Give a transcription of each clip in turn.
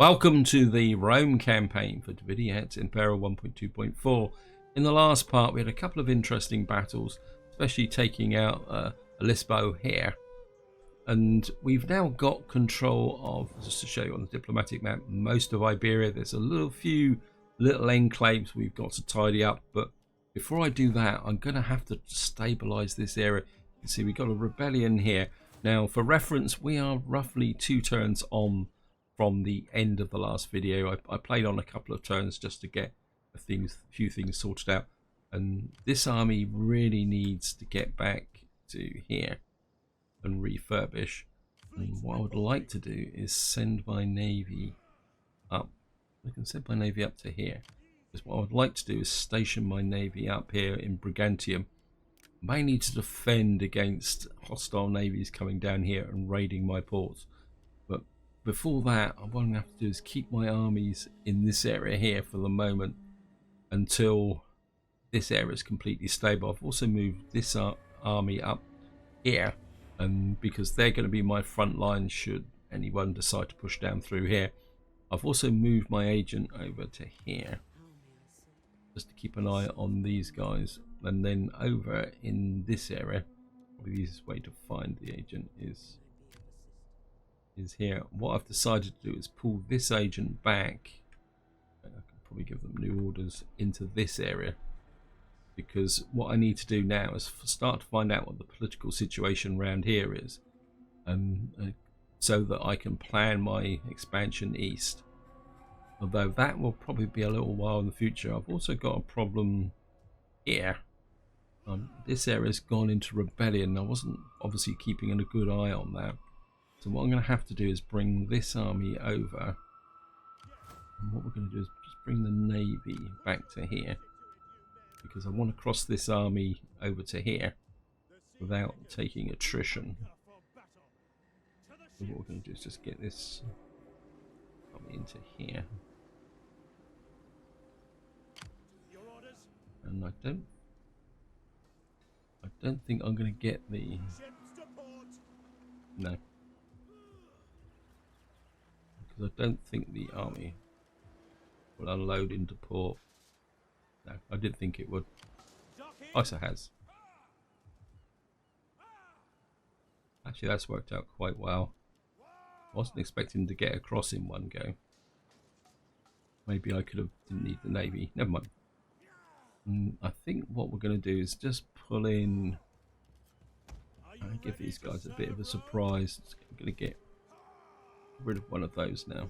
Welcome to the Rome campaign for Vidi Et Impera 1.2.4. In the last part we had a couple of interesting battles, especially taking out Lisbo here. And we've now got control of, just to show you on the diplomatic map, most of Iberia. There's a few little enclaves we've got to tidy up, but before I do that I'm going to have to stabilize this area. You can see we've got a rebellion here. Now for reference, we are roughly 2 turns on from the end of the last video. I played on a couple of turns just to get a few things sorted out, and this army really needs to get back to here and refurbish. And what I would like to do is send my navy up. I can send my navy up to here, because what I would like to do is station my navy up here in Brigantium, mainly to defend against hostile navies coming down here and raiding my ports. But before that, what I'm going to have to do is keep my armies in this area here for the moment until this area is completely stable. I've also moved this army up here, and because they're going to be my front line should anyone decide to push down through here. I've also moved my agent over to here just to keep an eye on these guys, and then over in this area, probably the easiest way to find the agent is here. What I've decided to do is pull this agent back. I can probably give them new orders into this area, because what I need to do now is start to find out what the political situation around here is, so that I can plan my expansion east. Although that will probably be a little while in the future. I've also got a problem here. This area's gone into rebellion. I wasn't obviously keeping a good eye on that. So what I'm going to have to do is bring this army over. And what we're going to do is just bring the navy back to here, because I want to cross this army over to here without taking attrition. So what we're going to do is just get this army into here. And I don't think I'm going to get the... No. Because I don't think the army will unload into port. No, I did think it would. Also has. Actually, that's worked out quite well. I wasn't expecting to get across in one go. Maybe I didn't need the navy. Never mind. I think what we're going to do is just pull in and give these guys a bit of a surprise. I'm going to get rid of one of those now.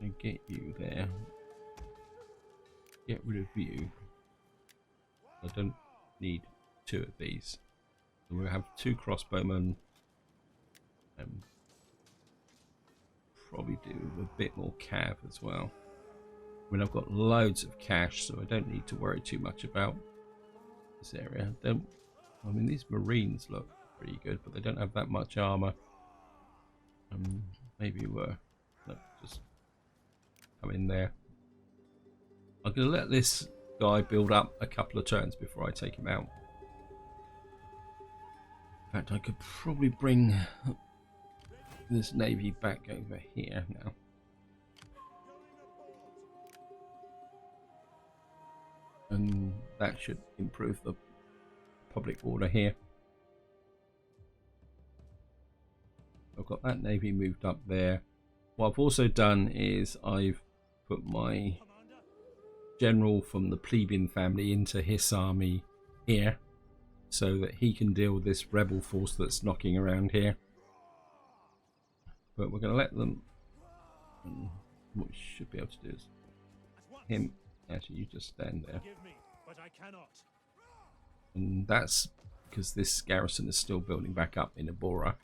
And get you there. Get rid of you. I don't need 2 of these. So we'll have 2 crossbowmen. And probably do a bit more cav as well. I mean, I've got loads of cash, so I don't need to worry too much about this area. I mean, these marines look pretty good, but they don't have that much armor. Maybe just come in there. I'm going to let this guy build up a couple of turns before I take him out. In fact, I could probably bring this navy back over here now. And that should improve the public order here. I've got that navy moved up there. What I've also done is I've put my general from the plebeian family into his army here, so that he can deal with this rebel force that's knocking around here. But we're going to let them, and what we should be able to do is him. Actually, you just stand there. And that's because this garrison is still building back up in Abora.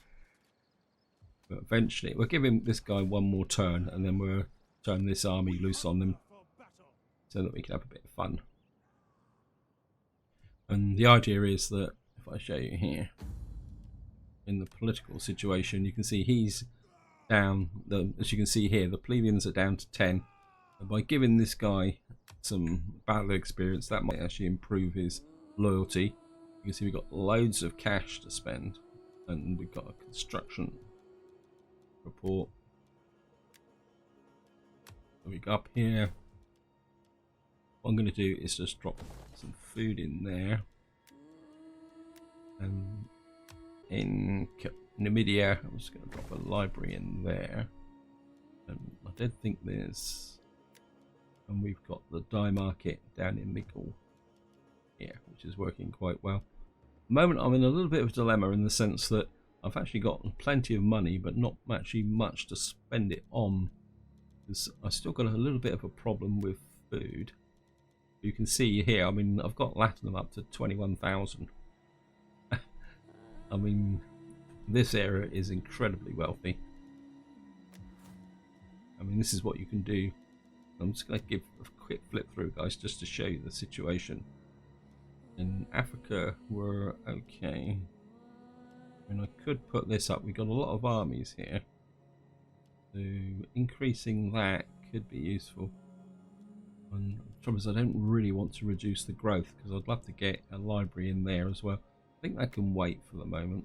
But eventually, we'll give this guy one more turn, and then we'll turn this army loose on them, so that we can have a bit of fun. And the idea is that, if I show you here, in the political situation, you can see he's down. As you can see here, the plebeians are down to 10. And by giving this guy some battle experience, that might actually improve his loyalty. You can see we've got loads of cash to spend. And we've got a construction report. So we go up here. What I'm going to do is just drop some food in there. And in Numidia, I'm just going to drop a library in there. And I don't think there's... And we've got the dye market down in Mickle here, which is working quite well. At the moment, I'm in a little bit of a dilemma in the sense that I've actually got plenty of money, but not actually much to spend it on. Because I've still got a little bit of a problem with food. You can see here, I mean, I've got Latinum up to 21,000. I mean, this area is incredibly wealthy. I mean, this is what you can do. I'm just going to give a quick flip through, guys, just to show you the situation. In Africa, we're okay. I mean, I could put this up. We've got a lot of armies here. So increasing that could be useful. And the trouble is, I don't really want to reduce the growth because I'd love to get a library in there as well. I think that can wait for the moment.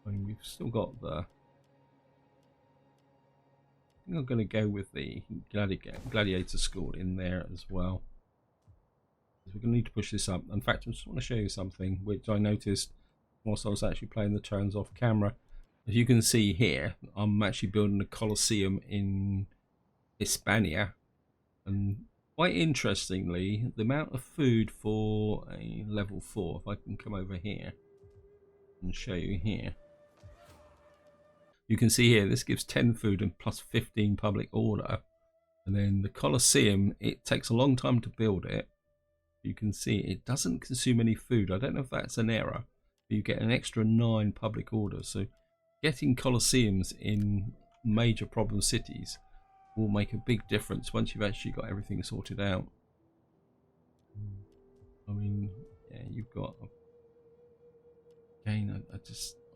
I mean, we've still got the... I think I'm going to go with the gladiator school in there as well. We're going to need to push this up. In fact, I just want to show you something which I noticed whilst I was actually playing the turns off camera. As you can see here, I'm actually building a Colosseum in Hispania, and quite interestingly, the amount of food for a level 4, if I can come over here and show you here, you can see here this gives 10 food and plus 15 public order. And then the Colosseum, it takes a long time to build it. You can see it doesn't consume any food. I don't know if that's an error, but you get an extra 9 public orders. So getting Colosseums in major problem cities will make a big difference once you've actually got everything sorted out. I mean, yeah, you've got... Again,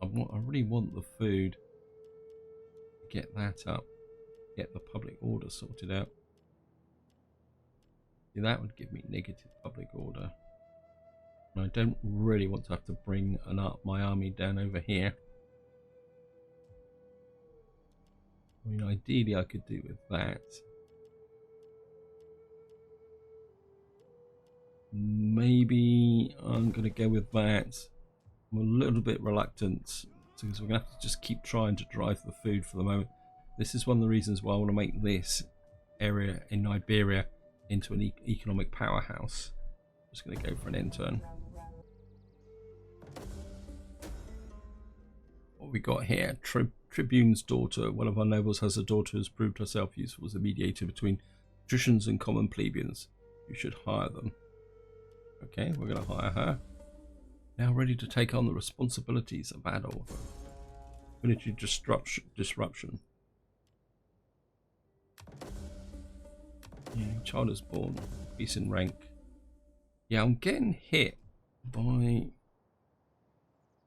I really want the food. Get that up. Get the public order sorted out. See, that would give me negative public order. And I don't really want to have to bring my army down over here. I mean, ideally I could do with that. Maybe I'm going to go with that. I'm a little bit reluctant because we're going to have to just keep trying to drive the food for the moment. This is one of the reasons why I want to make this area in Iberia into an economic powerhouse. I'm just going to go for an end turn. What we got here? Tribune's daughter. One of our nobles has a daughter who has proved herself useful as a mediator between patricians and common plebeians. You should hire them. Okay, we're going to hire her. Now ready to take on the responsibilities of battle. Military disruption. Yeah, child is born. Increase in rank. Yeah, I'm getting hit by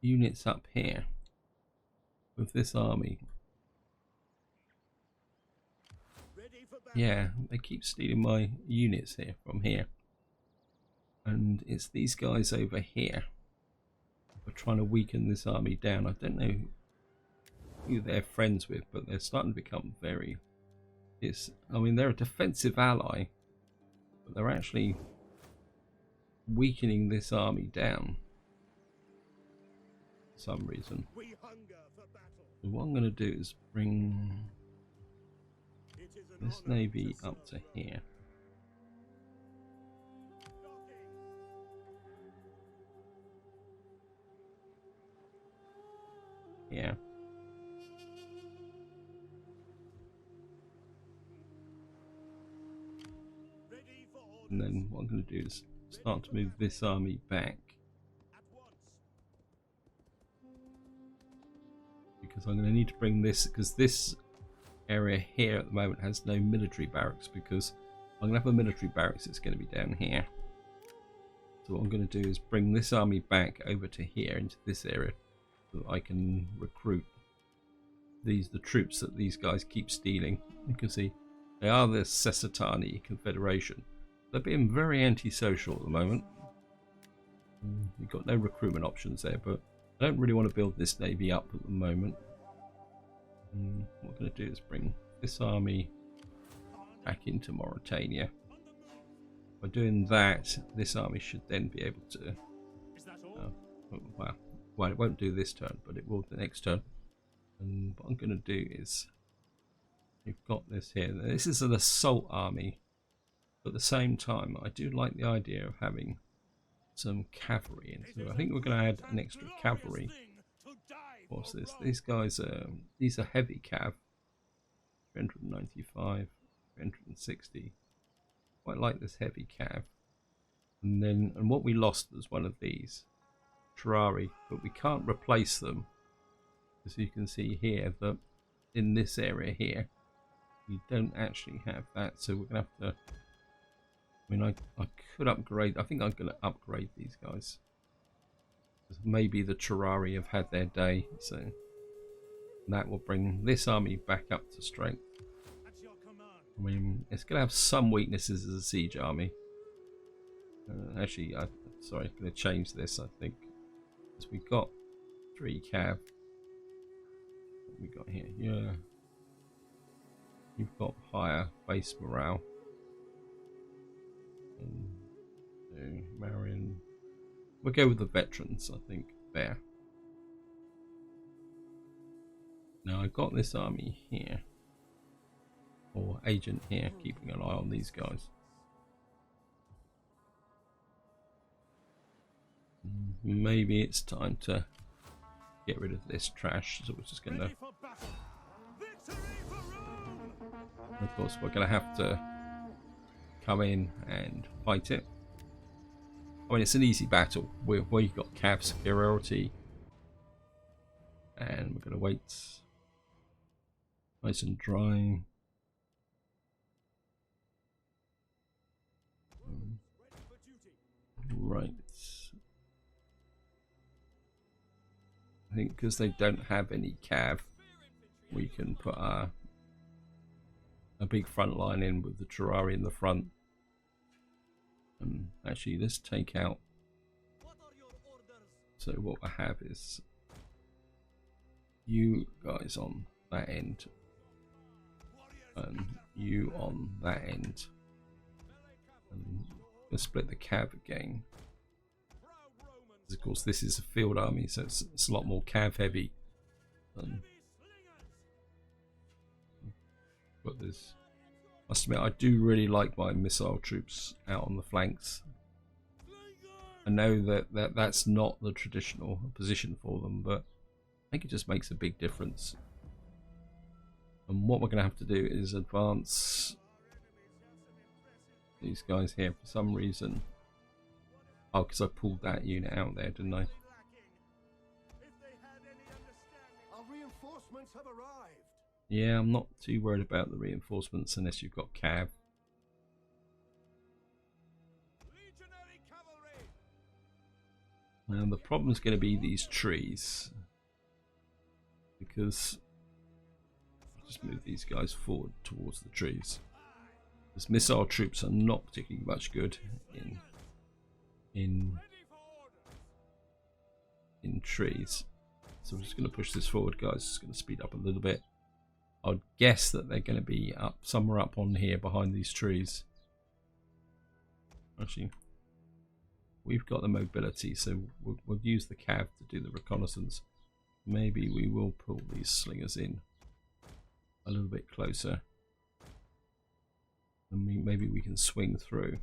units up here with this army. Yeah, they keep stealing my units here from here. And it's these guys over here. We're trying to weaken this army down. I don't know who they're friends with, but they're starting to become very... I mean, they're a defensive ally, but they're actually weakening this army down for some reason. So what I'm going to do is bring this navy up to here. Yeah. And then what I'm going to do is start to move this army back. Because I'm going to need to bring this, because this area here at the moment has no military barracks, because I'm going to have a military barracks that's going to be down here. So what I'm going to do is bring this army back over to here into this area so that I can recruit the troops that these guys keep stealing. You can see they are the Sessatani Confederation. They're being very antisocial at the moment. We've got no recruitment options there, but I don't really want to build this navy up at the moment. What we're going to do is bring this army back into Mauritania. By doing that, this army should then be able to well, it won't do this turn, but it will the next turn. And what I'm going to do is, we've got this here. This is an assault army, but at the same time I do like the idea of having some cavalry in. So I think we're going to add an extra cavalry. What's this? These guys are, these are heavy cav. 395, 360. Quite like this heavy cav. And what we lost was one of these Ferrari, but we can't replace them, as you can see here that in this area here we don't actually have that. So we're gonna have to, I mean, I could upgrade. I think I'm gonna upgrade these guys. Maybe the Terrari have had their day, so that will bring this army back up to strength. I mean, it's going to have some weaknesses as a siege army. Actually, sorry, I'm going to change this, I think. Because we've got 3 cav. What we got here? Yeah. You've got higher base morale. Marion. We'll go with the veterans, I think, there. Now I've got this army here, or agent here, keeping an eye on these guys. Maybe it's time to get rid of this trash, so we're just going to... Of course, we're going to have to come in and fight it. I mean, it's an easy battle. We've got cav superiority, and we're going to wait nice and dry. Right. I think because they don't have any cav, we can put a big front line in with the Terrari in the front. Actually, let's take out. So what I have is you guys on that end, and you on that end. And let's split the cav again. Of course, this is a field army, so it's a lot more cav heavy. But this, I must admit, I do really like my missile troops out on the flanks. I know that that's not the traditional position for them, but I think it just makes a big difference. And what we're going to have to do is advance these guys here for some reason. Oh, because I pulled that unit out there, didn't I? Yeah, I'm not too worried about the reinforcements unless you've got cav. Now the problem is going to be these trees, because I'll just move these guys forward towards the trees. Because missile troops are not particularly much good in trees. So I'm just going to push this forward, guys. Just going to speed up a little bit. I'd guess that they're going to be up somewhere up on here behind these trees. Actually, we've got the mobility, so we'll use the cav to do the reconnaissance. Maybe we will pull these slingers in a little bit closer, and maybe we can swing through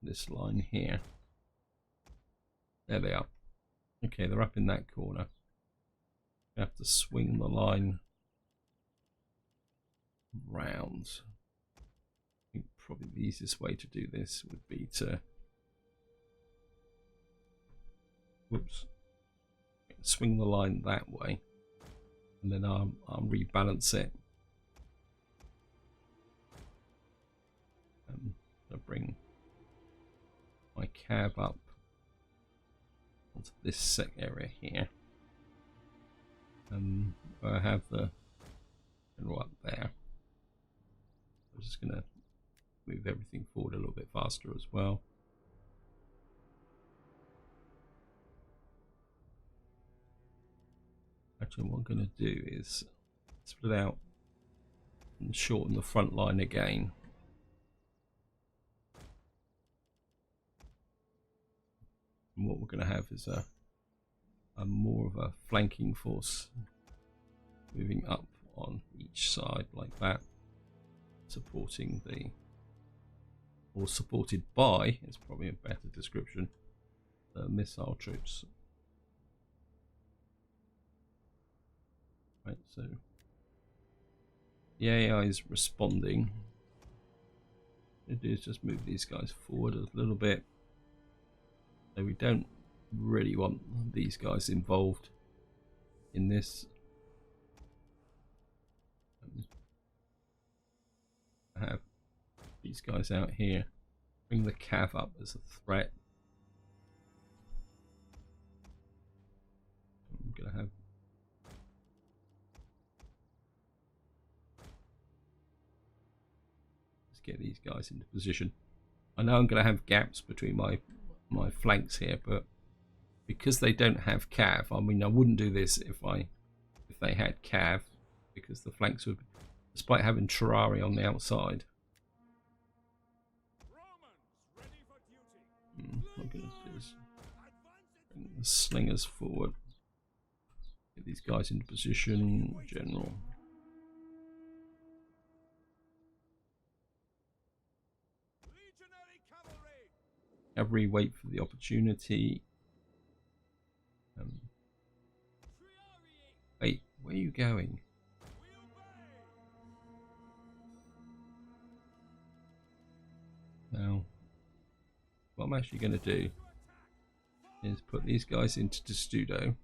this line here. There they are. Okay, they're up in that corner. We have to swing the line round. I think probably the easiest way to do this would be to swing the line that way, and then I'll rebalance it. I'll bring my cav up onto this set area here, and I have the general up there. I'm just going to move everything forward a little bit faster as well. Actually, what I'm going to do is split out and shorten the front line again. And what we're going to have is a more of a flanking force moving up on each side like that, supporting the, or supported by, is probably a better description, the missile troops. Right, so the AI is responding. What I do is just move these guys forward a little bit. So we don't really want these guys involved in this. I have these guys out here. Bring the cav up as a threat. I'm gonna have get these guys into position. I know I'm going to have gaps between my flanks here, but because they don't have cav, I mean, I wouldn't do this if they had cav, because the flanks would, despite having Terrari on the outside. What I'm going to do is bring the slingers forward, get these guys into position. General. Cavalry, wait for the opportunity. Wait, where are you going? Now, what I'm actually going to do is put these guys into Testudo.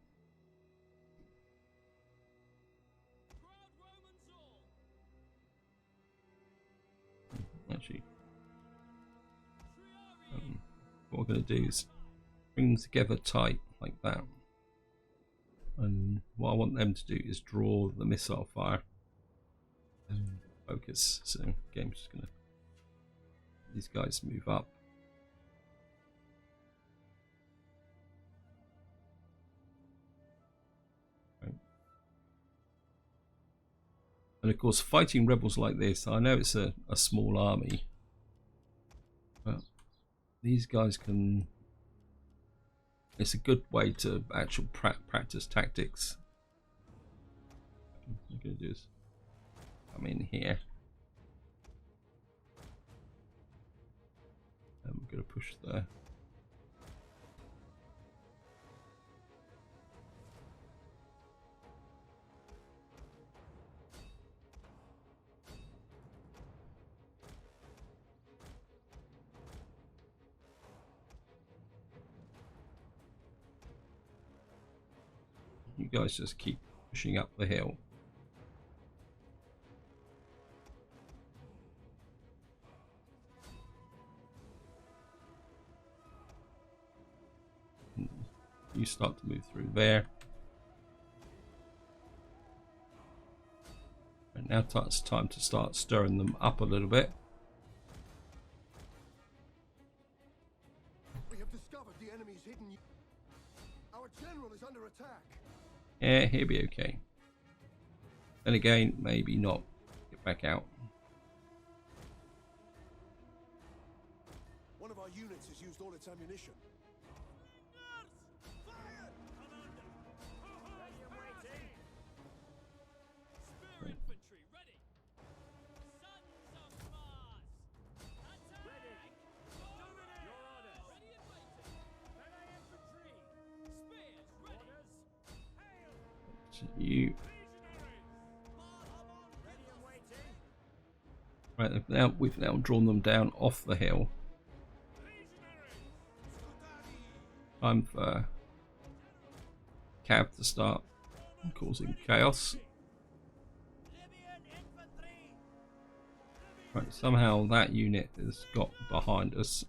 Actually, what I'm going to do is bring them together tight like that, and what I want them to do is draw the missile fire and focus. So game's just going to, these guys move up. Right. And of course, fighting rebels like this, I know it's a small army, but these guys can, it's a good way to actually practice tactics. What I'm going to do is come in here. And we're going to push there. You guys just keep pushing up the hill. You start to move through there. And now it's time to start stirring them up a little bit. We have discovered the enemy's hidden. Our general is under attack. Yeah, he'll be okay. Then again, maybe not. Get back out. One of our units has used all its ammunition. You right now, we've now drawn them down off the hill. Time for Cav to start causing chaos. Right, somehow that unit has got behind us.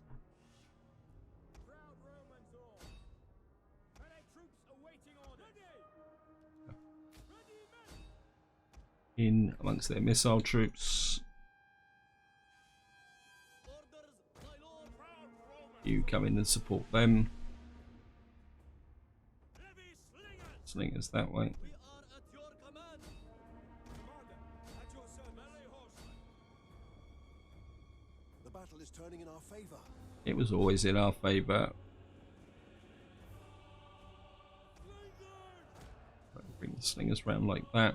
In amongst their missile troops. You come in and support them. Slingers that way. battle is turning in our favor. It was always in our favour. Bring the slingers round like that.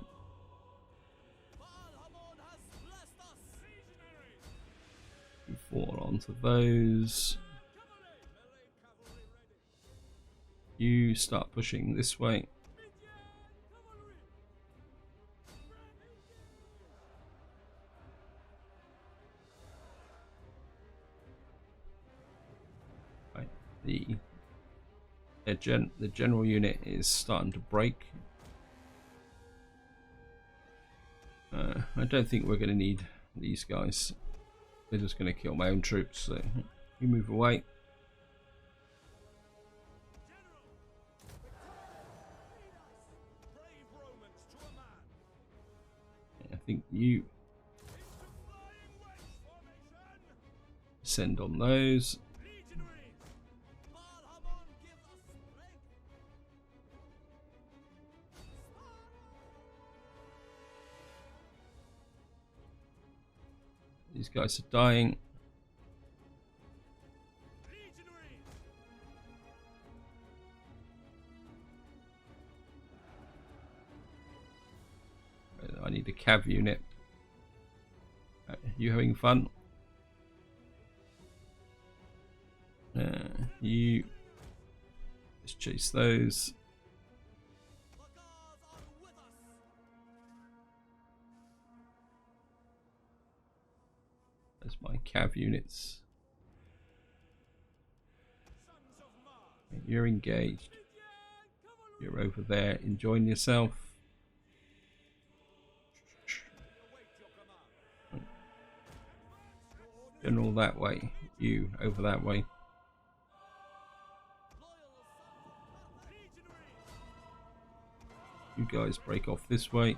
You fall onto those. You start pushing this way. Right. The general unit is starting to break. I don't think we're going to need these guys. They're just going to kill my own troops, so you move away. I think you send on those. These guys are dying. I need a cav unit. You having fun? You just chase those. That's my cav units. You're engaged. You're over there enjoying yourself. General that way. You over that way. You guys break off this way.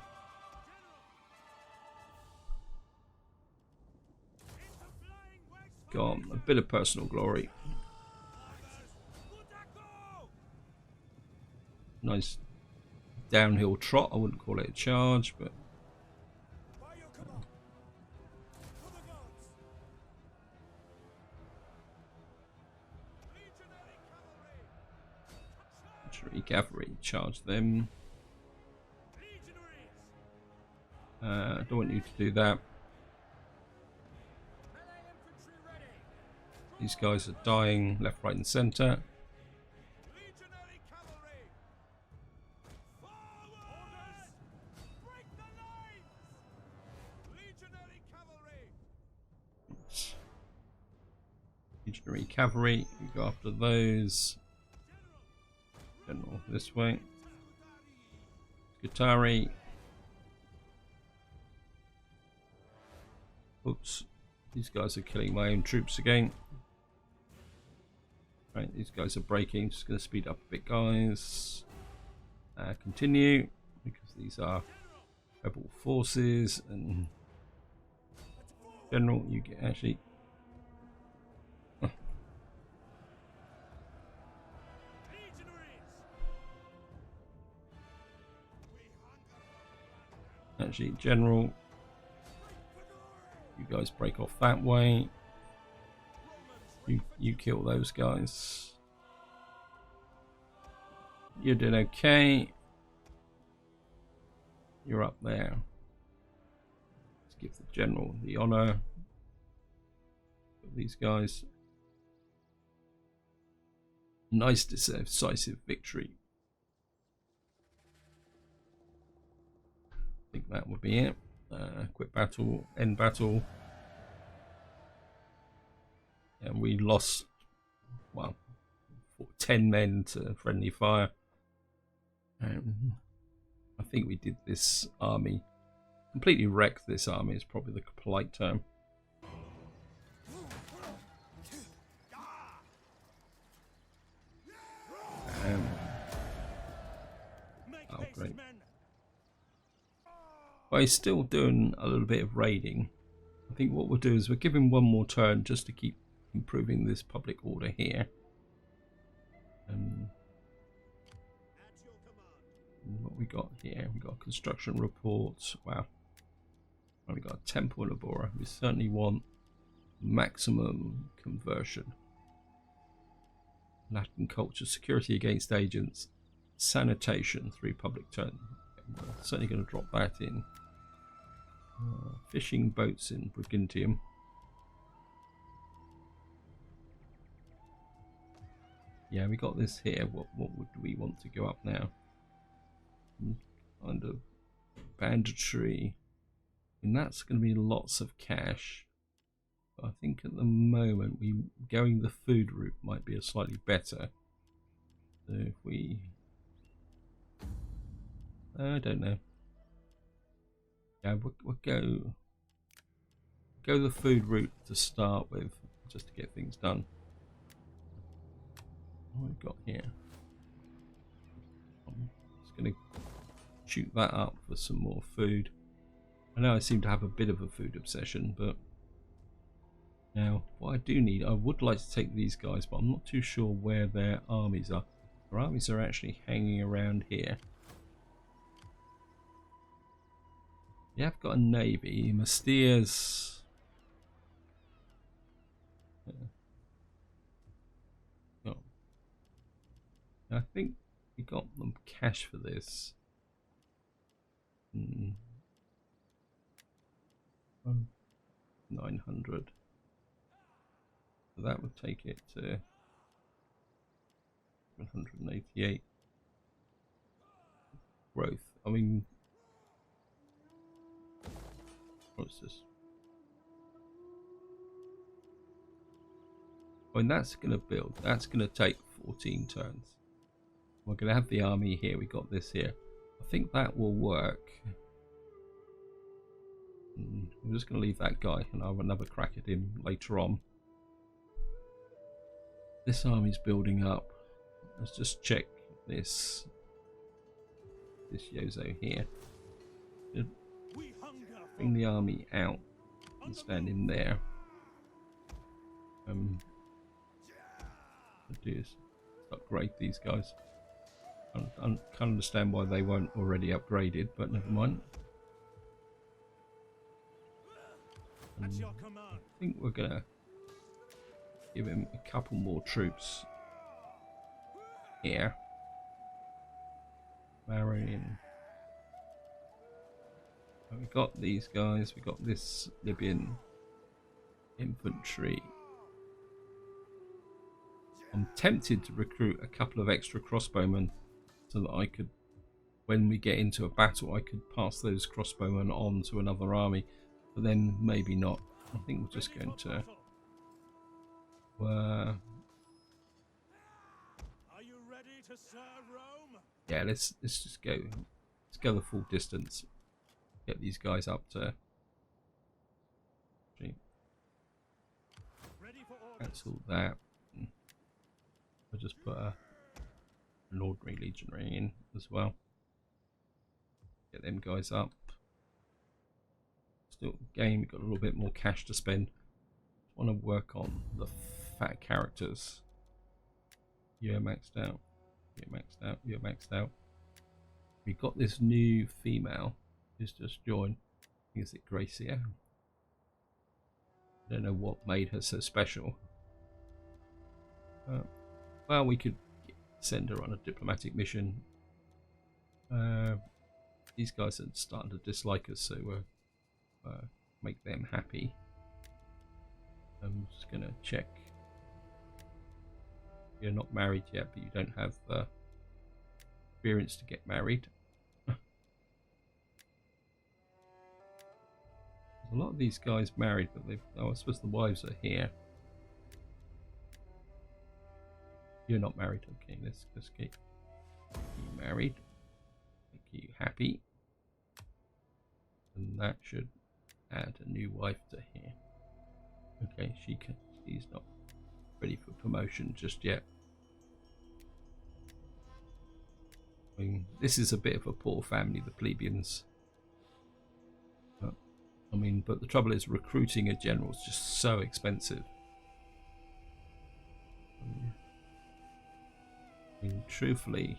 Go on, a bit of personal glory. Nice downhill trot. I wouldn't call it a charge, but cavalry, charge them. I don't want you to do that. These guys are dying left, right and centre. Legionary cavalry, you go after those. General this way. Scutari. Oops, these guys are killing my own troops again. Right, these guys are breaking. Just going to speed up a bit, guys. Continue, because these are rebel forces. And General, you get actually. Actually, General, you guys break off that way. You kill those guys. You're doing okay. You're up there. Let's give the General the honour of these guys. Nice decisive victory. I think that would be it. Quit battle, end battle. And we lost, well, 10 men to friendly fire. I think we did this army, completely wrecked this army is probably the polite term. Oh, great. But he's still doing a little bit of raiding. I think what we'll do is we'll give him one more turn just to keep improving this public order here. What we got here? We got construction reports. Wow. We got a temple in Abora. We certainly want maximum conversion. Latin culture, security against agents, sanitation, 3 public turn. We're certainly going to drop that in. Fishing boats in Brigantium. Yeah, we got this here. What would we want to go up now? Kind of banditry. And that's going to be lots of cash. But I think at the moment going the food route might be a slightly better. So if we, I don't know. Yeah, we'll go the food route to start with, just to get things done. What have we got here? I'm just going to shoot that up for some more food. I know I seem to have a bit of a food obsession, but now what I do need, I would like to take these guys, but I'm not too sure where their armies are. Their armies are actually hanging around here. Yeah, I've got a navy. Mastia's. Oh. I think we got them cash for this. 900. So that would take it to 788. Growth. I mean, what's this? I mean, that's going to build. That's going to take 14 turns. We're going to have the army here. We got this here. I think that will work. I'm just going to leave that guy and I'll have another crack at him later on. This army's building up. Let's just check this Yozo here. Bring the army out and stand in there. Do is upgrade these guys. I can't understand why they weren't already upgraded, but never mind. I think we're gonna give him a couple more troops here. Marion. We got these guys. We got this Libyan infantry. I'm tempted to recruit a couple of extra crossbowmen so that I could, when we get into a battle, I could pass those crossbowmen on to another army, but then maybe not. I think we're just going to Are you ready to serve Rome? yeah, let's just go. Let's go the full distance. Get these guys up to. Cancel that. I'll just put an ordinary legionary in as well. Get them guys up. Still, game. We've got a little bit more cash to spend. Want to work on the fat characters. You're maxed out. You're maxed out. You're maxed out. We got this new female who's just joined. Is it Gracia? I don't know what made her so special. Well, we could send her on a diplomatic mission. These guys are starting to dislike us, so we'll make them happy. I'm just going to check. You're not married yet, but you don't have experience to get married. A lot of these guys married, but they've. Oh, I suppose the wives are here. You're not married. Okay, let's get you married. Make you happy. And that should add a new wife to here. Okay, she's not ready for promotion just yet. I mean, this is a bit of a poor family, the plebeians. But the trouble is recruiting a general is just so expensive. I mean, truthfully,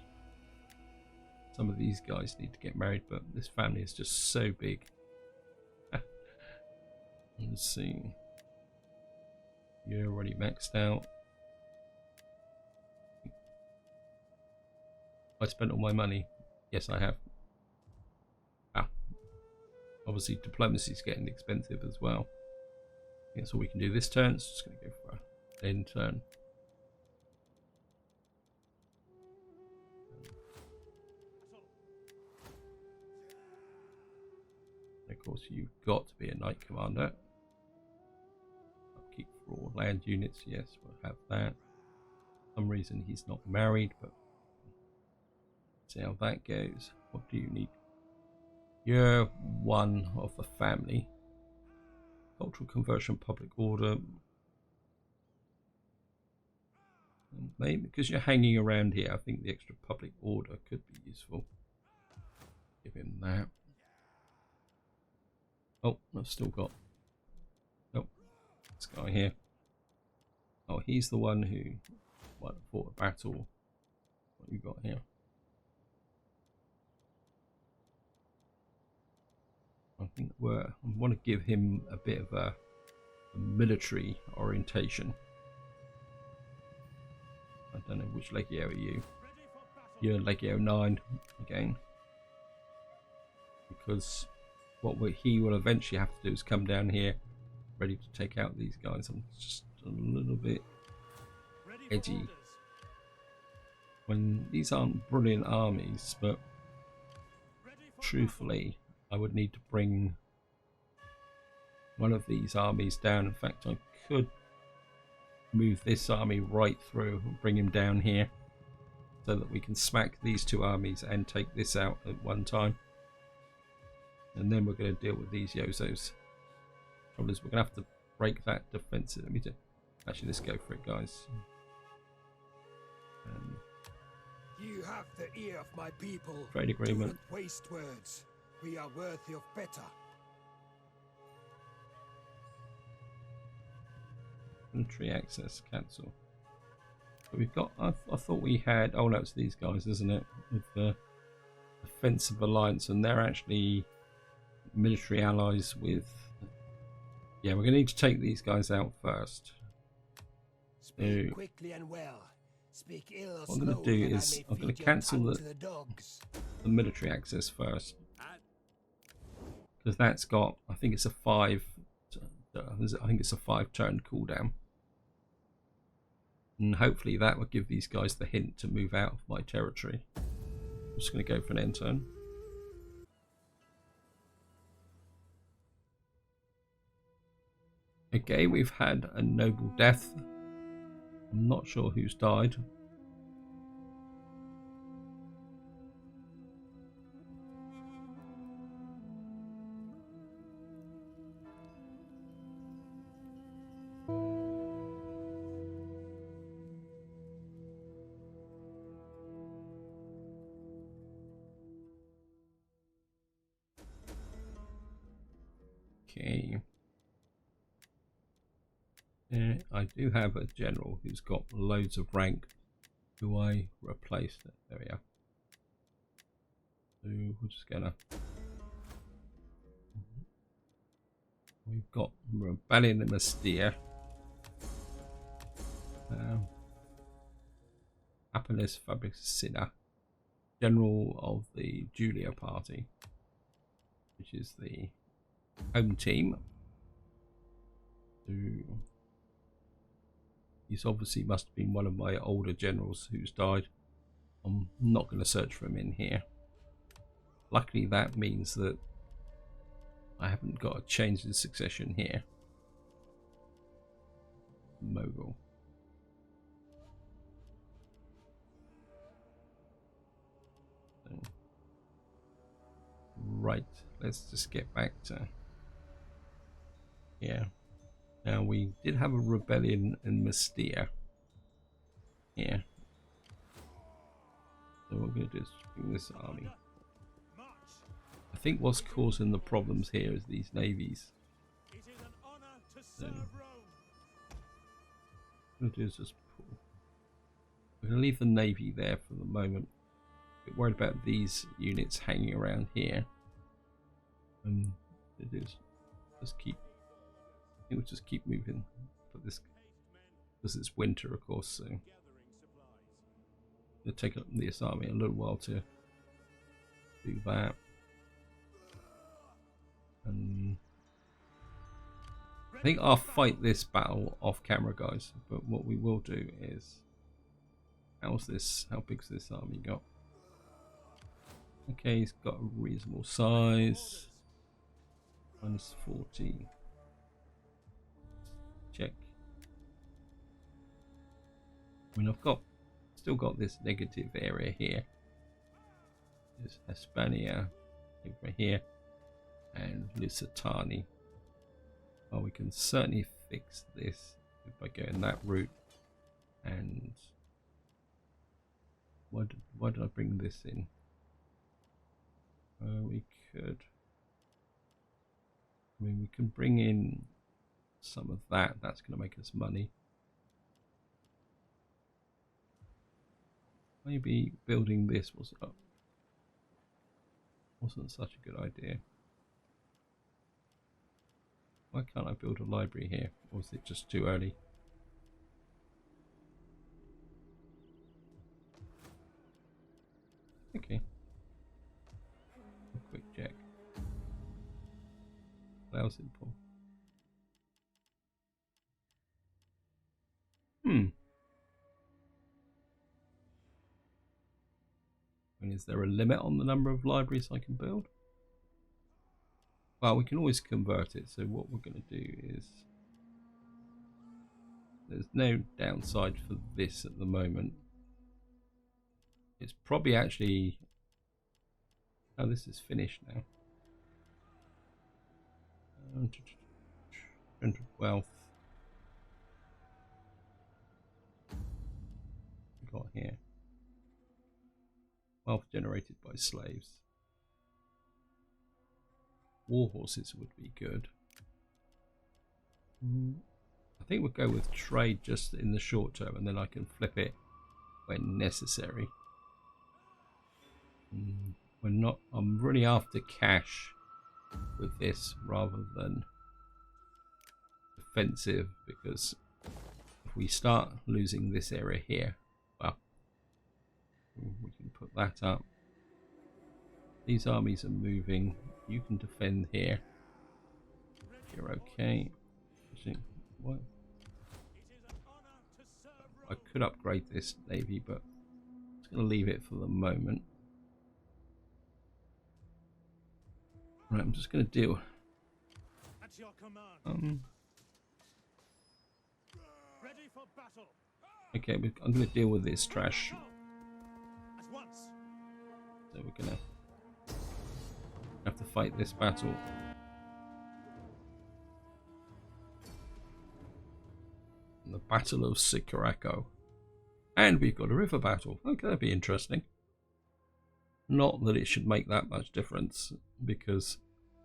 some of these guys need to get married, but this family is just so big. Let's see. You're already maxed out. I spent all my money. Yes, I have. Ah, obviously diplomacy is getting expensive as well. That's all we can do this turn. So just going to go for an end turn. Of course, you've got to be a knight commander. Upkeep for all land units. Yes, we'll have that. For some reason he's not married, but see how that goes. What do you need? You're one of the family. Cultural conversion, public order. And maybe because you're hanging around here, I think the extra public order could be useful. Give him that. Oh, I've still got. Oh, this guy here. Oh, he's the one who fought a battle. What you got here? I think I want to give him a bit of a military orientation. I don't know which Legio are you. You're Legio 9 again. Because what he will eventually have to do is come down here ready to take out these guys. I'm just a little bit edgy. When these aren't brilliant armies, but truthfully I would need to bring one of these armies down. In fact, I could move this army right through and bring him down here so that we can smack these two armies and take this out at one time. And then we're going to deal with these Yozos. Trouble is, we're going to have to break that defensive. Let me do. Actually, let's go for it, guys. You have the ear of my people. Trade agreement. Do not waste words. We are worthy of better. Military access cancel. So we've got. I thought we had. Oh no, it's these guys, isn't it? With the offensive alliance, and they're actually military allies with. Yeah, we're going to need to take these guys out first. Speak quickly and well. Speak ill or what I'm going to do is I'm going to cancel the military access first, because that's got. I think it's a 5. I think it's a 5-turn cooldown, and hopefully that will give these guys the hint to move out of my territory. I'm just going to go for an end turn. Okay, we've had a noble death. I'm not sure who's died. Okay. I do have a general who's got loads of rank who I replaced. There we are. So we're just gonna. We've got Rebellion in Mystia. Apollis Fabricina, general of the Junia party, which is the home team. So he's obviously must have been one of my older generals who's died. I'm not going to search for him in here. Luckily, that means that I haven't got a change in succession here. Mogul. So, right, let's just get back to. Yeah. Now we did have a rebellion in Mystia. Yeah. So what we're going to do is bring this army. I think what's causing the problems here is these navies. So, what we're going to do is just pull. We're going to leave the navy there for the moment. A bit worried about these units hanging around here. It is just keep. I think we'll just keep moving. Put this because it's winter, of course. So it'll take this army a little while to do that. And I think I'll fight this battle off camera, guys. But what we will do is, how big's this army got? Okay, he's got a reasonable size. -40. Check. I mean, I've still got this negative area here. There's Hispania over here and Lusitania. Well, we can certainly fix this by going that route. And why did I bring this in? We could. I mean, we can bring in some of that. That's going to make us money. Maybe building this wasn't such a good idea. Why can't I build a library here? Or is it just too early? Okay. A quick check. Allow simple. And is there a limit on the number of libraries I can build? Well, we can always convert it. So what we're going to do is, there's no downside for this at the moment. It's probably actually, oh, this is finished now. Wealth. We got here. Wealth generated by slaves. War horses would be good. I think we'll go with trade just in the short term, and then I can flip it when necessary. I'm really after cash with this rather than defensive, because if we start losing this area here, well, we can put that up. These armies are moving. You can defend here. You're okay. Actually, what? I could upgrade this navy, but I'm just going to leave it for the moment. Right, I'm just going to deal. At your command. Ready for battle. Okay, I'm going to deal with this trash. At once. So we're going to have to fight this battle. The Battle of Sicaraco. And we've got a river battle. Okay, that'd be interesting. Not that it should make that much difference, because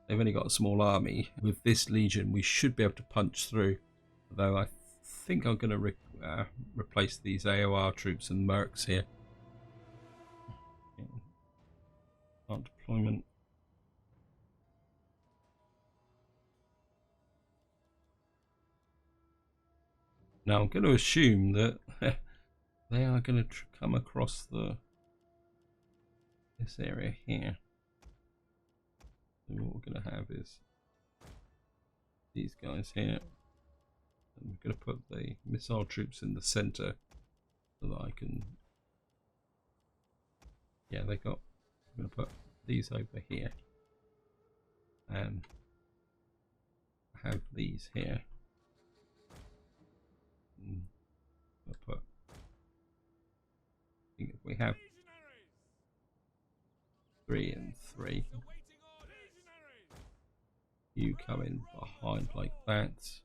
they've only got a small army. With this legion, we should be able to punch through. Although I think I'm going to replace these AOR troops and mercs here. Start deployment. Now I'm going to assume that they are going to come across this area here. So what we're going to have is these guys here, and we're going to put the missile troops in the center so that I can. Yeah, I'm going to put these over here and have these here. I'll put. I think if we have 3 and 3, you come in behind like that.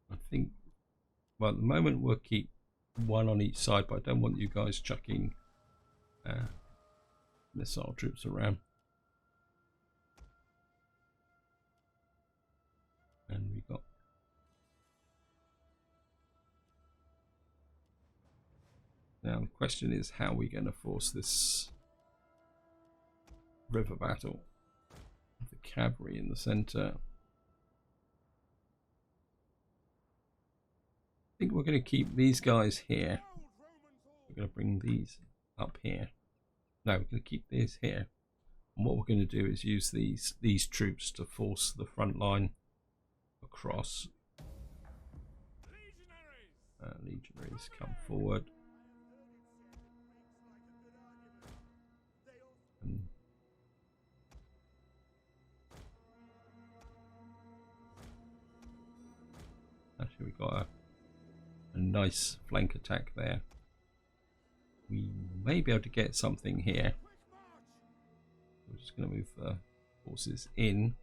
I think, well, at the moment we'll keep 1 on each side, but I don't want you guys chucking missile troops around. And we got now the question is, how are we going to force this river battle. The cavalry in the center. I think we're going to keep these guys here. We're going to bring these up here. No, we're going to keep these here. And what we're going to do is use these troops to force the front line across. Legionaries come forward. And actually, we got a nice flank attack there. We may be able to get something here. We're just going to move the forces in.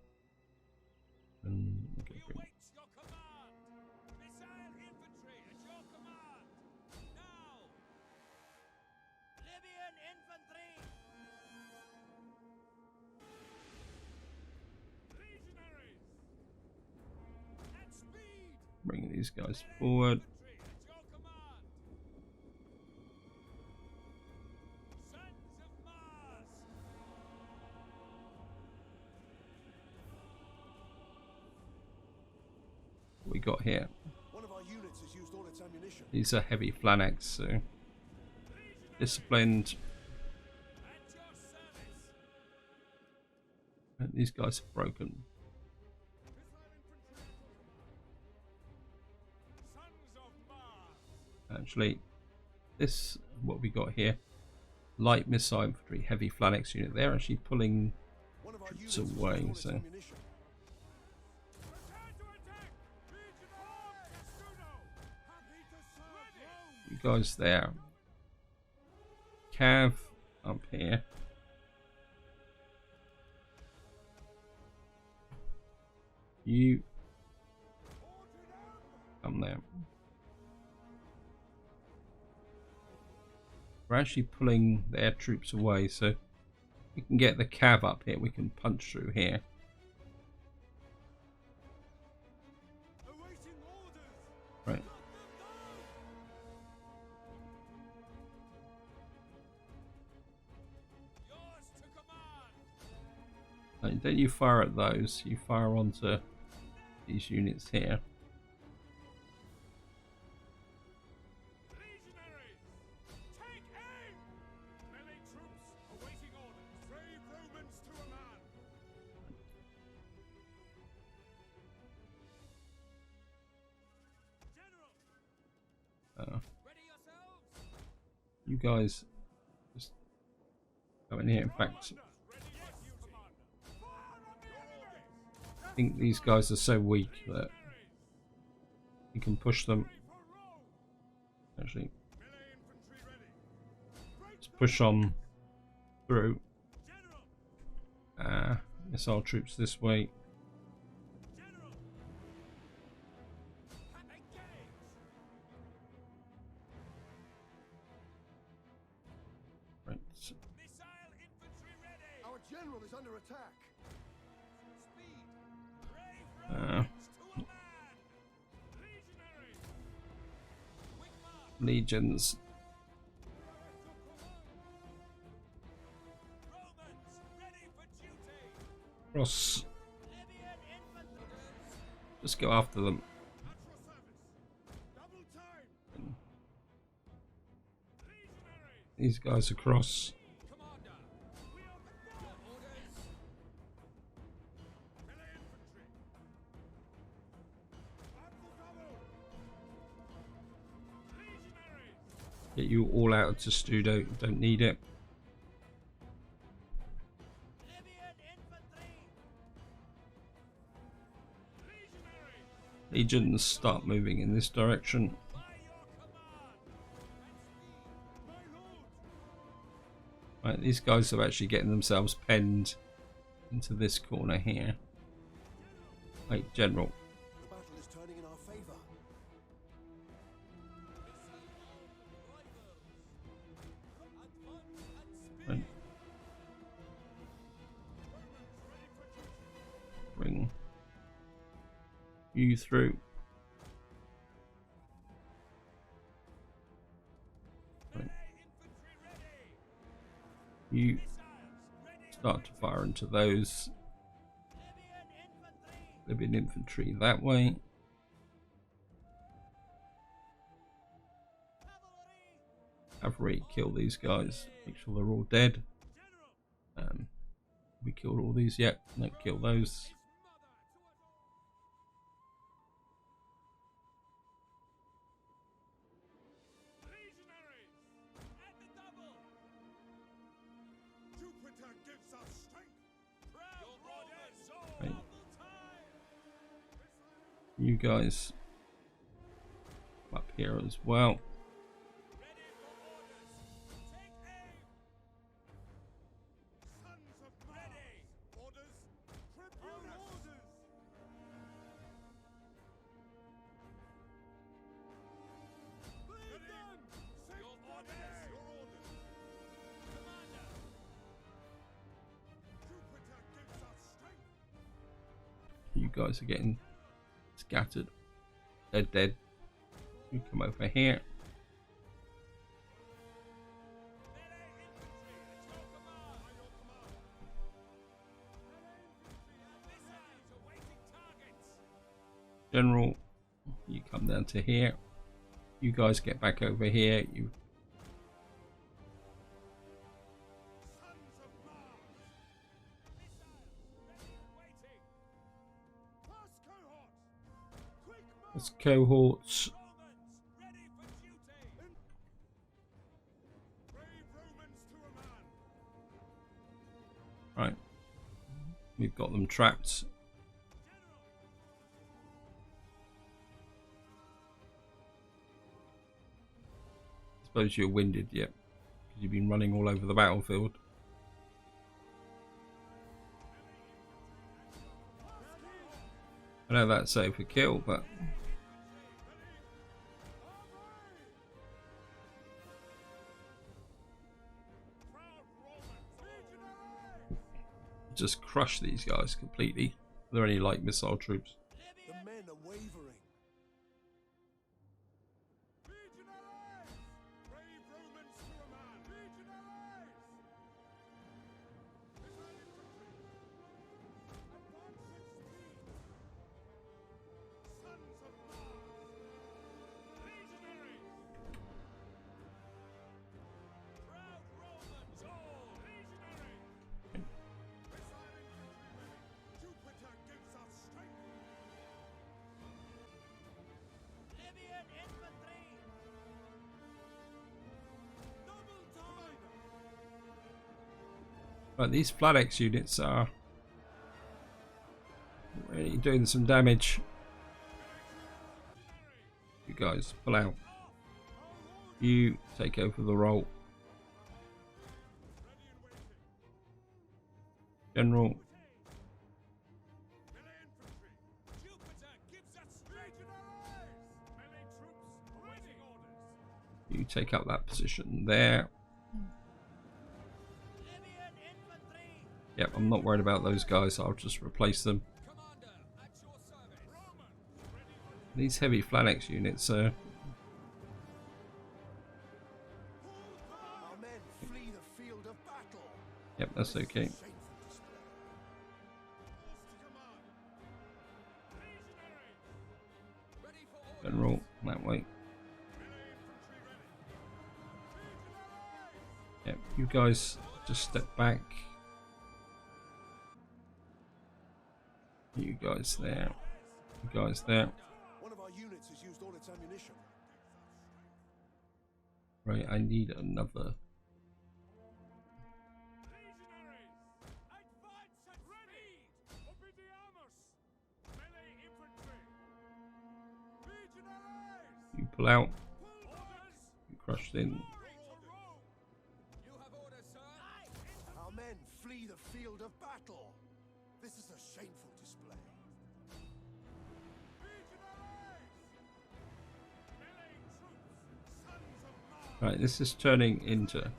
And we're going to bring bring these guys forward. What we got here? One of our units has used all its ammunition. These are heavy phalanx, so disciplined. And these guys are broken. Actually, this what we got here, light missile infantry, heavy phalanx unit. They're actually pulling troops away. So you guys there, Cav up here. You come there. We're actually pulling their troops away, so we can get the cav up here. We can punch through here. Right. Don't you fire at those, you fire onto these units here. You guys just go in here. In fact, I think these guys are so weak that you can push them. Actually, let's push on through. Missile troops this way. Right. Our general is under attack. Legions. Cross. Just go after them. These guys across. Get you all out to Studo. Don't need it. Legions start moving in this direction. Right, these guys are actually getting themselves penned into this corner here. Wait, General. The battle is turning in our favor. Right. Bring you through. Right. You start to fire into those. Libyan infantry that way. Cavalry, kill these guys. Make sure they're all dead. We killed all these yet. No, kill those. Right. You guys up here as well. You guys are getting scattered. They're dead. You come over here. General, you come down to here. You guys get back over here. You That's cohorts. Right. We've got them trapped. I suppose you're winded yet, because you've been running all over the battlefield. I know that's overkill, but just crush these guys completely. They're only like missile troops. The men are wavering. Right, these Flat X units are really doing some damage. You guys pull out. You take over the role. General. You take up that position there. Yep, I'm not worried about those guys. I'll just replace them. These heavy Flat X units are... Yep, that's okay. General, that way. Yep, you guys just step back. You guys there. You guys there. One of our units has used all its ammunition. Right, I need another. You pull out. You crushed in. Our men flee the field of battle. This is a shameful display. Right, this is turning into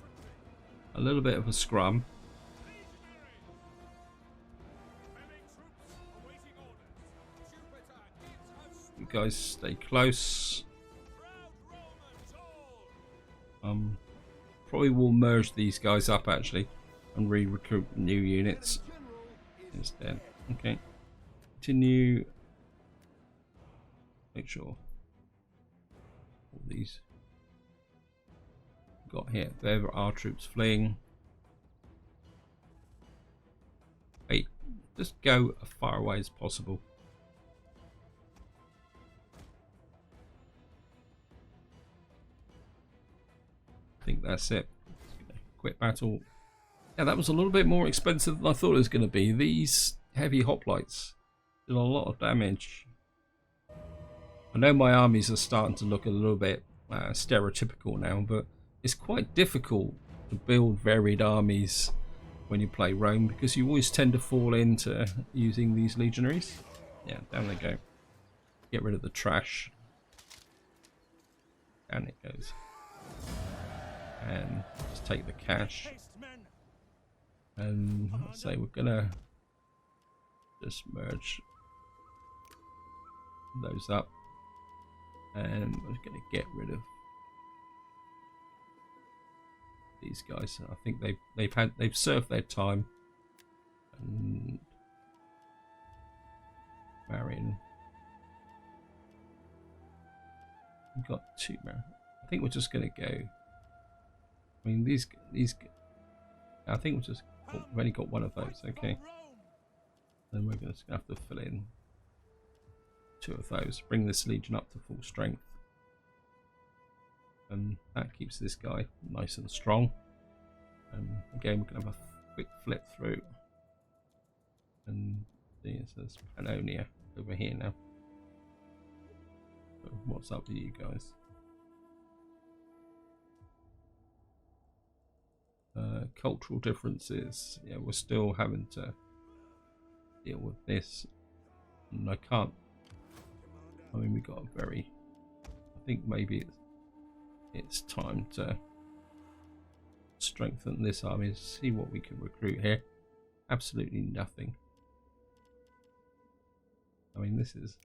a little bit of a scrum. You guys stay close. Probably will merge these guys up actually. and re-recruit new units instead. Okay, continue. Make sure all these got here. There are our troops fleeing. Wait, just go as far away as possible. I think that's it. Quit battle. Yeah, that was a little bit more expensive than I thought it was going to be. These heavy hoplites did a lot of damage. I know my armies are starting to look a little bit stereotypical now, but it's quite difficult to build varied armies when you play Rome because you always tend to fall into using these legionaries. Yeah, down they go. Get rid of the trash. Down it goes. And just take the cash. And I'll say we're gonna just merge those up, and we're gonna get rid of these guys. I think they've served their time. And Marion, we've got two. I think we're just gonna go. I mean these. I think we've only got one of those. Okay. Then we're just gonna have to fill in two of those. Bring this legion up to full strength. And that keeps this guy nice and strong. And again, we're going to have a quick flip through. And there's Pannonia over here now. So what's up with you guys? Cultural differences. Yeah, we're still having to deal with this. And I can't. I mean, we got a very. I think maybe it's time to strengthen this army. See what we can recruit here. Absolutely nothing. I mean, this is.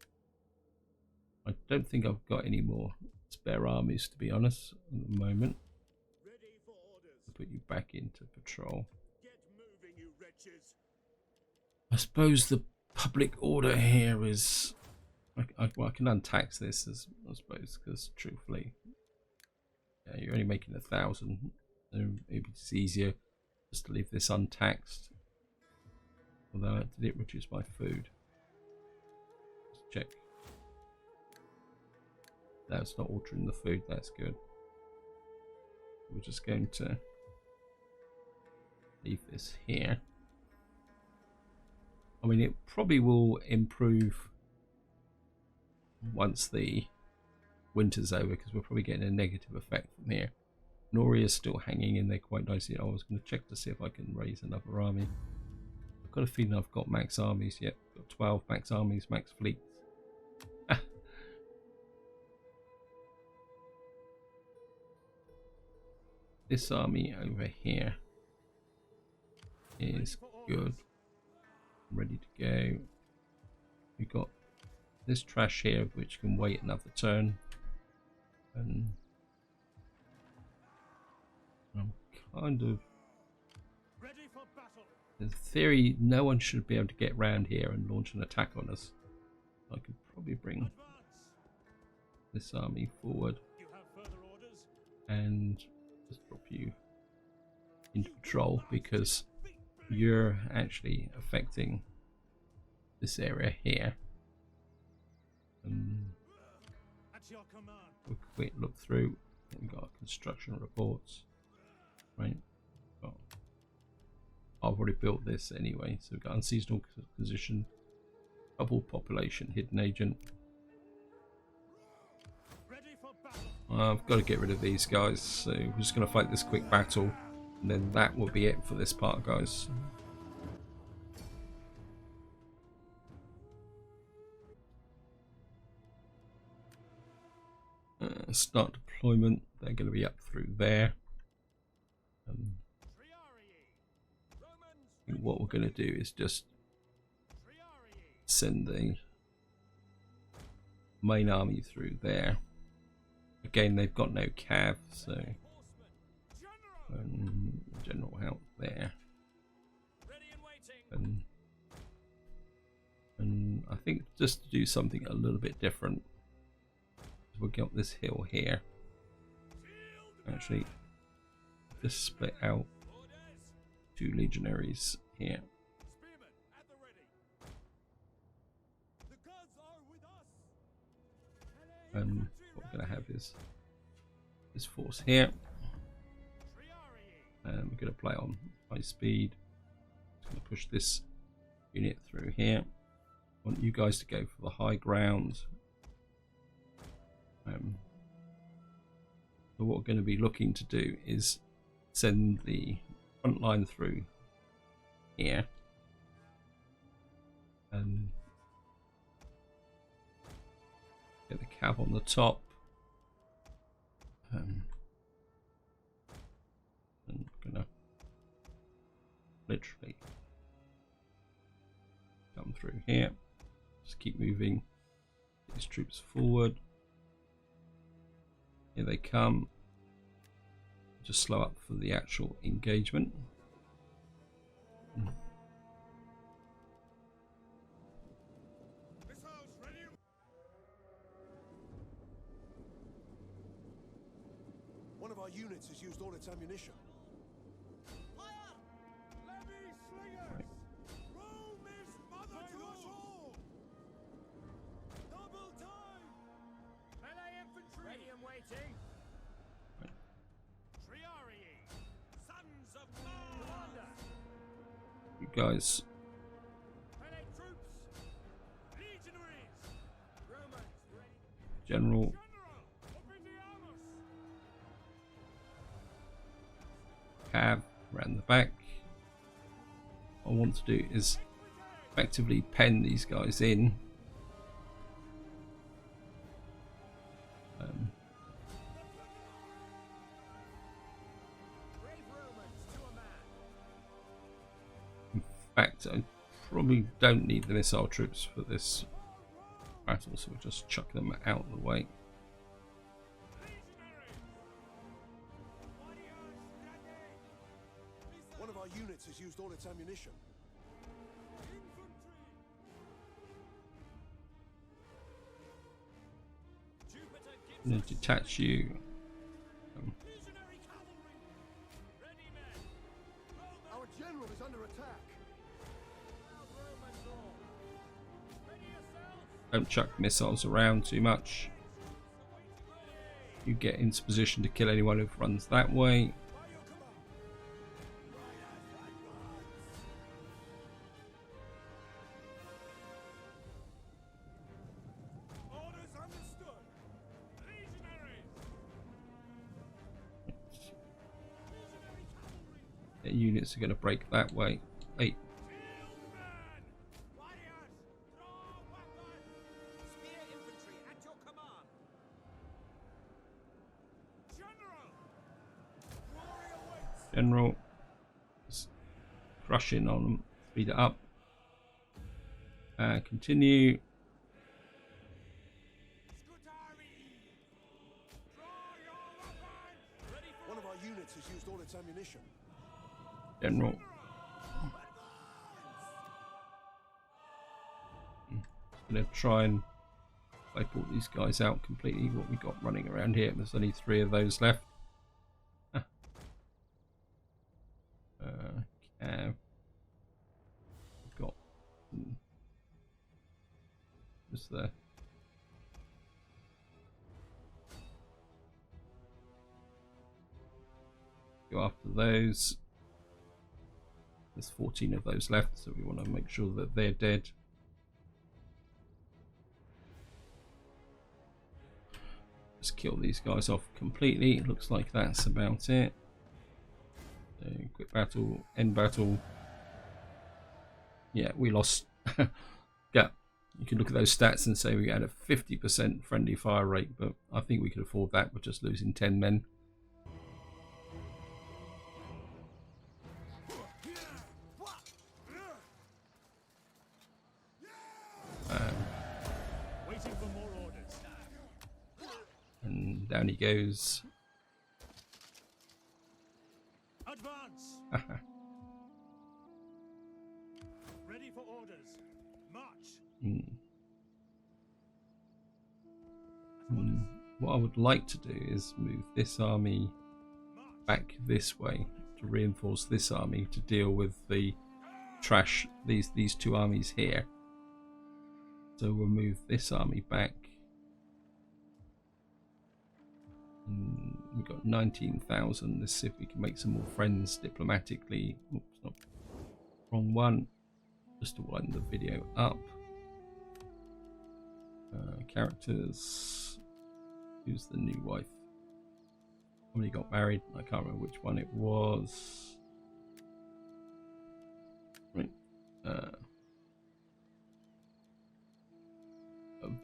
I don't think I've got any more spare armies, to be honest, at the moment. I'll put you back into patrol. Get moving, you wretches. I suppose the public order here is. Well, I can untax this, I suppose, because truthfully, yeah, you're only making 1,000. So maybe it's easier just to leave this untaxed. Although, did it reduce my food? Let's check. That's not altering the food. That's good. We're just going to leave this here. I mean, it probably will improve once the winter's over, because we're probably getting a negative effect from here. Nori is still hanging in there quite nicely. I was going to check to see if I can raise another army. I've got a feeling I've got max armies yet. Got 12 max armies, max fleets. This army over here is good. Ready to go. We've got this trash here, which can wait another turn, and I'm kind of. Ready for battle. In theory, no one should be able to get round here and launch an attack on us. I could probably bring Advance. this army forward You have further orders. and just drop you into patrol, because you're actually affecting this area here. At your command. We'll quick look through. We've got construction reports, right? Oh, I've already built this anyway. So we've got unseasonal position, double population, hidden agent. Ready for battle. I've got to get rid of these guys, so we're just going to fight this quick battle, and then that will be it for this part, guys. Start deployment. They're going to be up through there. I think what we're going to do is just send the main army through there. Again, they've got no cav, so general out there. think just to do something a little bit different, we'll get this hill here. Actually, just split out 2 legionaries here. Spearmen at the ready. The gods are with us. And what we're going to have is this force here. And we're going to play on high speed. Just going to push this unit through here. I want you guys to go for the high ground. So what we're going to be looking to do is send the front line through here. And get the cab on the top. And I'm gonna literally come through here. Just keep moving these troops forward. Here they come. Just slow up for the actual engagement. Missiles ready. One of our units has used all its ammunition. Fire! Levy slingers! Rome is mother to us all! Double time! Melee infantry! Ready and waiting! Triarii! Sons of Mars! You guys, Melee troops! Legionaries! Romans ready! General, General! Obediamus! cab around the back. What I want to do is effectively pen these guys in. Brave Romans to a man! In fact, I probably don't need the missile troops for this battle, so we'll just chuck them out of the way. One of our units has used all its ammunition. I'm going to detach you. Our general is under attack. Don't chuck missiles around too much. You get into position to kill anyone who runs that way. Orders understood. Legionaries. Their units are going to break that way. Hey, Fieldman. Warriors, draw weapons. Spear infantry at your command. General. Glory awaits. General, just crush in on them. Speed it up. Continue. Scutari. Draw your weapons. Ready for one of our units has used all its ammunition. General. Gonna try and wipe all these guys out completely. What we got running around here? There's only 3 of those left. Got just there. Go after those. There's 14 of those left, so we want to make sure that they're dead. Just kill these guys off completely. It looks like that's about it. So, quick battle, end battle. Yeah, we lost. Yeah, you can look at those stats and say we had a 50% friendly fire rate, but I think we could afford that. We're just losing 10 men. Waiting for more orders. And down he goes. Advance. Ready for orders. March. What I would like to do is move this army back this way to reinforce this army to deal with the trash, these two armies here. So we'll move this army back. We've got 19,000. Let's see if we can make some more friends diplomatically. Oops, no, wrong one. Just to wind the video up. Characters. Who's the new wife? Somebody got married. I can't remember which one it was. Right.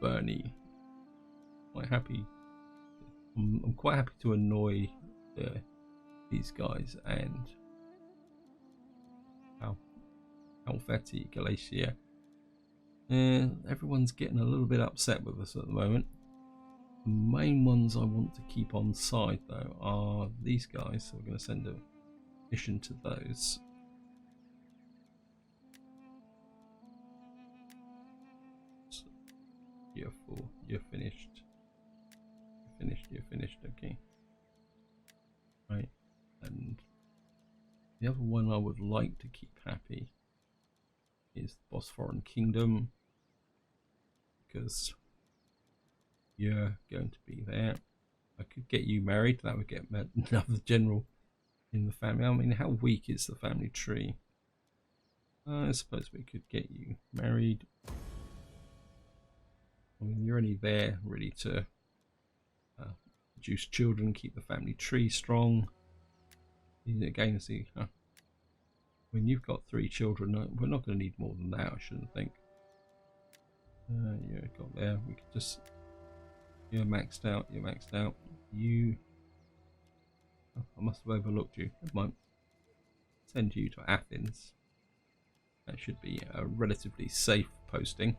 Veni. Quite happy. I'm quite happy to annoy these guys and Veti, Galatia. Everyone's getting a little bit upset with us at the moment. The main ones I want to keep on side though are these guys, so we're going to send a mission to those. So, year 4, you're finished. You're finished, okay. Right, and the other one I would like to keep happy is the Bosphorian Kingdom, because you're going to be there. I could get you married, that would get another general in the family. I mean, how weak is the family tree? I suppose we could get you married. I mean, you're only there really to produce children, keep the family tree strong. Again, see, when you've got 3 children, we're not going to need more than that, I shouldn't think. Yeah, got there. We could just. You're maxed out. You're maxed out. You. Oh, I must have overlooked you. Never mind. Send you to Athens. That should be a relatively safe posting.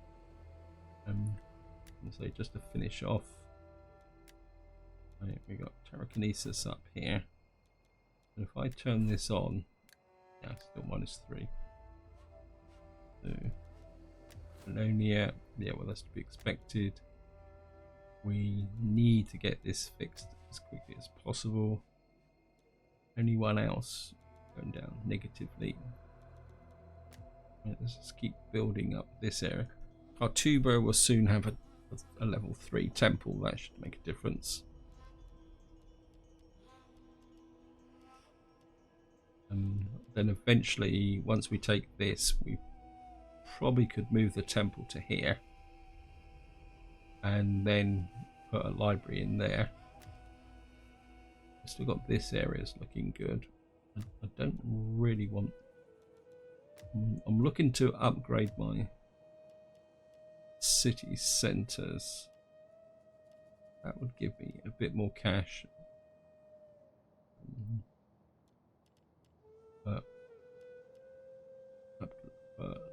So just to finish off. Right, we got Telekinesis up here. And if I turn this on, yeah, still -3. So, Bologna, yeah, well, that's to be expected. We need to get this fixed as quickly as possible. Anyone else going down negatively? Right, let's just keep building up this area. Cartuba will soon have a level 3 temple. That should make a difference. And then eventually, once we take this, we probably could move the temple to here and then put a library in there. I've still got this area's looking good. I don't really want. I'm looking to upgrade my city centers. That would give me a bit more cash.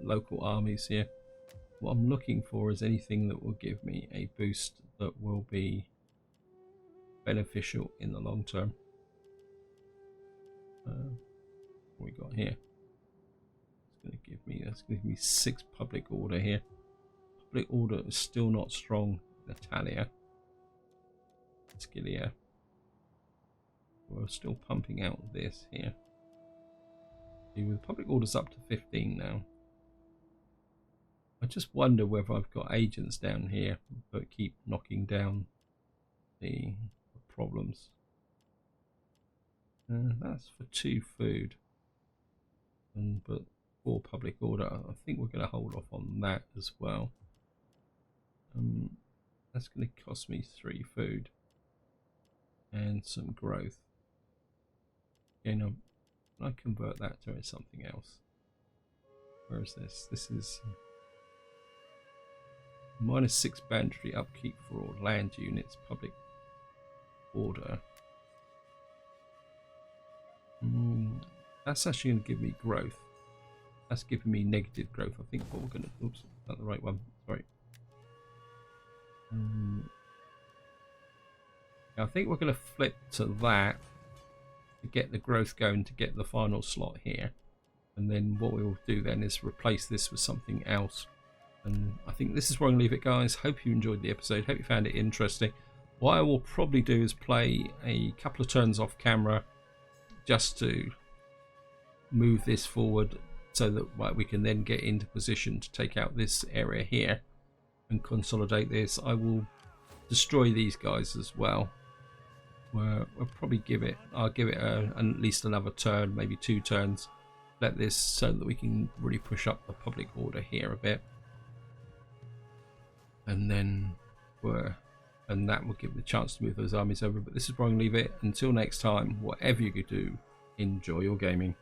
Local armies here. What I'm looking for is anything that will give me a boost that will be beneficial in the long term. What we got here? It's going to give me 6 public order here. Public order is still not strong in Italia. Scilia. We're still pumping out this here. With public orders up to 15 now. I just wonder whether I've got agents down here that keep knocking down the problems. That's for 2 food. But 4 public order. I think we're going to hold off on that as well. That's going to cost me 3 food. And some growth. You know, I convert that to something else. Where is this? This is -6 banditry upkeep for all land units, public order. That's actually going to give me growth. That's giving me negative growth. I think what we're going to. Oops, not the right one. Sorry. I think we're going to flip to that to get the growth going, to get the final slot here, and then what we will do then is replace this with something else And I think this is where I'm going to leave it, guys. Hope you enjoyed the episode. Hope you found it interesting. What I will probably do is play a couple of turns off camera just to move this forward so that we can then get into position to take out this area here and consolidate this. I will destroy these guys as well. We'll probably I'll give it at least another turn, maybe 2 turns. Let this so that we can really push up the public order here a bit. And then that will give the chance to move those armies over. But this is where I'm going to leave it. Until next time, whatever you do, enjoy your gaming.